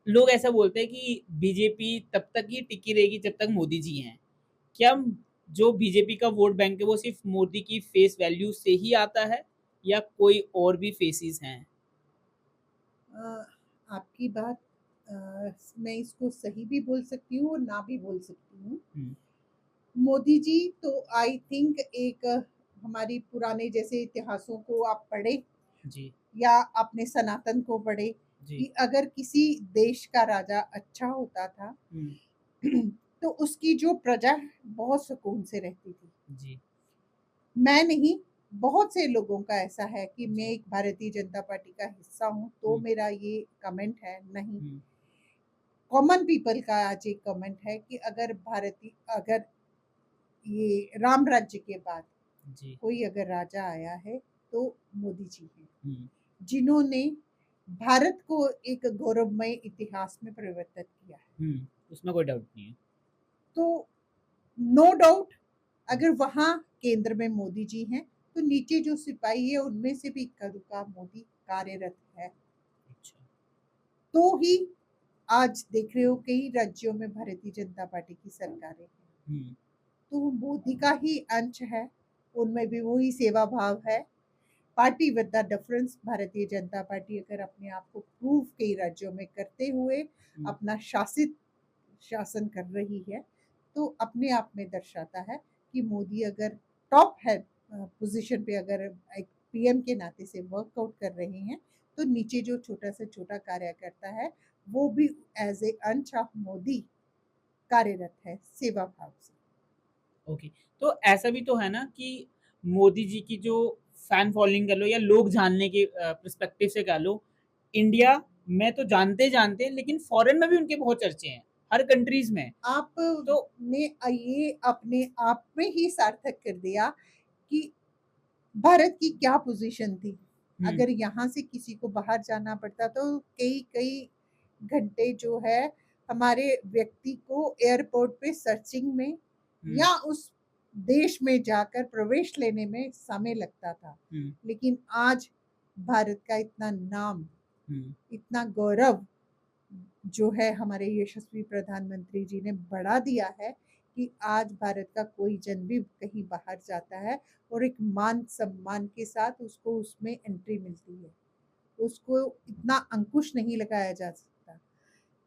लोग ऐसा बोलते हैं कि बीजेपी तब तक ही टिकी रहेगी जब तक मोदी जी हैं। क्या जो बीजेपी का वोट बैंक है वो सिर्फ मोदी की फेस वैल्यू से ही आता है या कोई और भी फेसेस हैं? अ, आपकी बात अ, मैं इसको सही भी बोल सकती हूँ और ना भी बोल सकती हूँ। हुँ, मोदी जी तो आई थिंक एक हमारी पुराने जैसे इतिहासों को आप पढ़ें जी, या अपने सनातन को पढ़ें जी, कि अगर किसी देश का राजा अच्छा होता था हुँ, तो उसकी जो प्रजा बहुत सुकून से रहती थी। जी, मैं नहीं, बहुत से लोगों का ऐसा है कि मैं जी, एक भारतीय जनता पार्टी का हिस्सा हूँ, तो हुँ, मेरा ये कमेंट है, नहीं। हुँ, कॉमन पीपल का आज एक कमेंट है कि अगर ये राम राज्य के बाद जी, कोई अगर राजा आया है, तो मोदी जी हैं, हुँ, जिन्होंने भारत को एक गौरवमय इतिहास में परिवर्तित किया है। हुँ, उसमें कोई डाउट नहीं है। तो नो डाउट हुँ, अगर वहाँ केंद्र में मोदी जी हैं, तो नीचे जो सिपाही है उनमें से भी इक्का दुक्का मोदी कार्यरत है। अच्छा, तो ही आज देख रहे हो कई राज्यों में भारतीय जनता पार्टी की सरकारें हैं। हुँ, तो मोदी का ही अंश है, उनमें भी वही सेवा भाव है। Party with the difference Bharatiya Janata party अगर अपने आप को प्रूव कई राज्यों में करते हुए हुँ, अपना शासन कर रही है, तो अपने आप में दर्शाता है कि मोदी अगर टॉप है पोजीशन पे अगर एक पीएम के नाते से वर्कआउट कर रहे हैं, तो नीचे जो छोटा से छोटा कार्यकर्ता है वो भी एज ए अंश ऑफ मोदी कार्यरत है सेवा भाव से। ओके। तो ऐसा भी तो है ना कि मोदी जी की जो फैन फॉलोइंग कह लो या लोग जानने के पर्सपेक्टिव से कह लो, इंडिया में तो जानते हैं लेकिन फॉरेन में भी उनके बहुत चर्चे हैं, हर कंट्रीज़ में। तो आपने ये अपने आप में ही सार्थक कर दिया कि भारत की क्या पोजीशन थी। हुँ, अगर यहाँ से किसी को बाहर जाना पड़ता तो कई-कई घंटे जो है हमारे व्यक्ति को एयरपोर्ट पे सर्चिंग में हुँ, या उस देश में जाकर प्रवेश लेने में समय लगता था। हुँ, लेकिन आज भारत का इतना नाम, हुँ, इतना गौरव जो है हमारे यशस्वी प्रधानमंत्री जी ने बढ़ा दिया है कि आज भारत का कोई जन भी कहीं बाहर जाता है और एक मान सम्मान के साथ उसको उसमें एंट्री मिलती है। उसको इतना अंकुश नहीं लगाया जा सकता।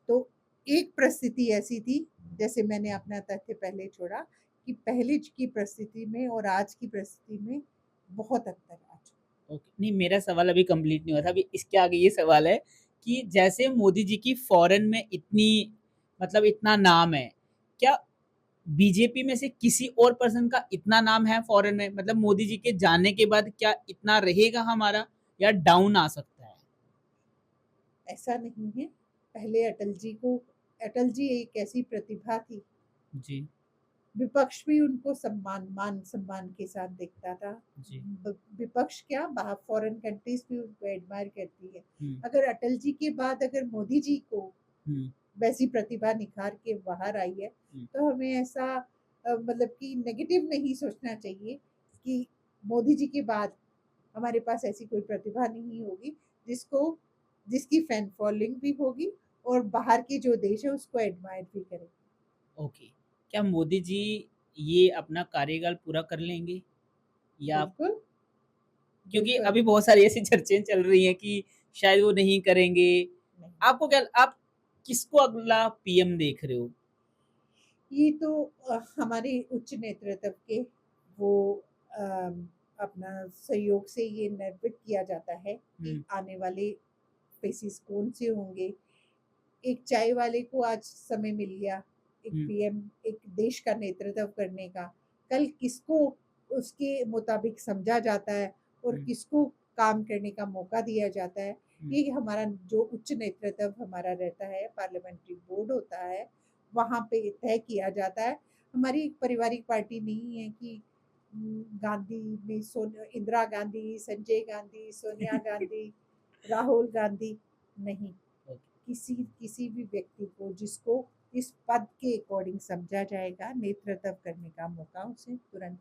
तो एक परिस्थिति ऐसी थी, जैसे मैंने अपना तथ्य पहले छोड़ा, कि पहले की परिस्थिति में और आज की परिस्थिति में बहुत अंतर आ चुका ओके। नहीं, मेरा सवाल अभी कंप्लीट नहीं हुआ था, अभी इसके आगे ये सवाल है कि जैसे मोदी जी की फॉरेन में इतनी मतलब इतना नाम है, क्या बीजेपी में से किसी और पर्सन का इतना नाम है फॉरेन में? मतलब मोदी जी के जाने के बाद क्या इतना रहेगा हमारा या डाउन आ सकता है? है। ऐसा नहीं है, पहले अटल जी एक ऐसी प्रतिभा थी, जी, विपक्ष भी उनको मान सम्मान के साथ देखता था। जी। विपक्ष क्या बाहर फॉरेन कंट्रीज भी उनको एडमायर करती है। हुँ, अगर अटल जी के बाद अगर मोदी जी को हुँ, वैसी प्रतिभा निखार के बाहर आई है, हुँ। तो हमें ऐसा मतलब कि नेगेटिव नहीं सोचना चाहिए कि मोदी जी के बाद हमारे पास ऐसी कोई प्रतिभा नहीं होगी जिसको जिसकी फैन फॉलोइंग भी होगी और बाहर के जो देश है उसको एडमायर भी करें। ओके। क्या मोदी जी ये अपना कार्यकाल पूरा कर लेंगे? या बिल्कुल, क्योंकि बिल्कुल अभी बहुत सारी ऐसी चर्चाएँ चल रही हैं कि शायद वो नहीं करेंगे। नहीं। आप किसको अगला पीएम देख रहे हो? ये तो हमारे उच्च नेतृत्व के वो अपना सहयोग से ये निर्मित किया जाता है कि हुँ, आने वाले फेसिस कौन से होंगे। एक चाय वाले को आज समय मिल गया, एक हुँ, पीएम एक देश का नेतृत्व करने का। कल किसको उसके मुताबिक समझा जाता है और हुँ, किसको काम करने का मौका दिया जाता है, हुँ, ये हमारा जो उच्च नेतृत्व हमारा रहता है, पार्लियामेंट्री बोर्ड होता है, वहाँ पे तय किया जाता है। हमारी एक पारिवारिक पार्टी नहीं है कि गांधी ने इंदिरा गांधी, संजय गांधी, सोनिया गांधी, राहुल गांधी, नहीं। ओके, किसी किसी भी व्यक्ति को जिसको इस पद के अकॉर्डिंग समझा जाएगा नेतृत्व करने का मौका उसे तुरंत